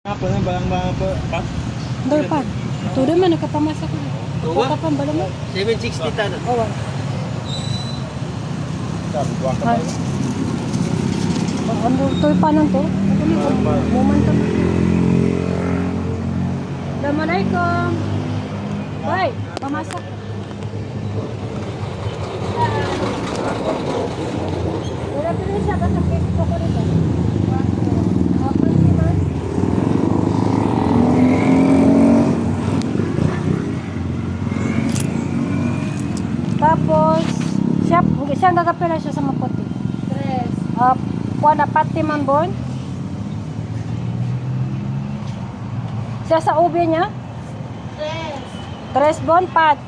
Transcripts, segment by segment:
Apa na balang-balang pa? Pat? Dorpan. Tudo man nakapamasa ko. Tuwa? Ito pa balang mo. 760 ta na. Oh, wala. Sabi ko ka. Ay. Ano to pa nang to? Moment to. Assalamualaikum. Bye. Pamasak. Wala pala siya basta cake ko dito. Apa sih, Mas? Tapos siya nagapira siya sa maputi. Tres. Kuha na pati man bon. Siya sa ube niya. Tres. Tres bon pat.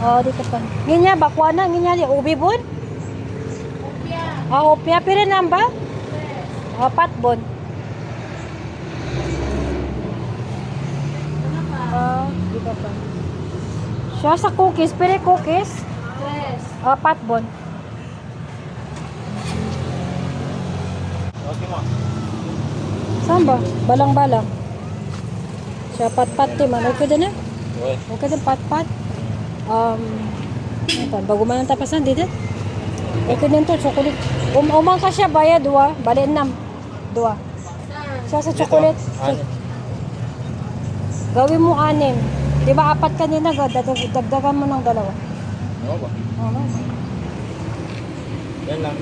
Oh, dito pa. Nginya bakwa na nginya di ube bon. Kopya. Opya pire namba? Tres. Pat bon. Kenapa? Dito pa. Siya sa cookies, pire cookies. Tres. Pat bon. Okay mo. Saan ba? Balang-balang. Siya pat-pat di man. Okay din eh. Oy. Okay din pat-pat. Bago man ang tapasan dito. Okay din to, chocolate. Umang ka siya baya, dua. Bali enam. Dua. Siya sa chocolate. Ano? Gawin mo 6. Di ba 4 kanina, dagdagan mo ng 2. Ano ba? Oo. Yan lang.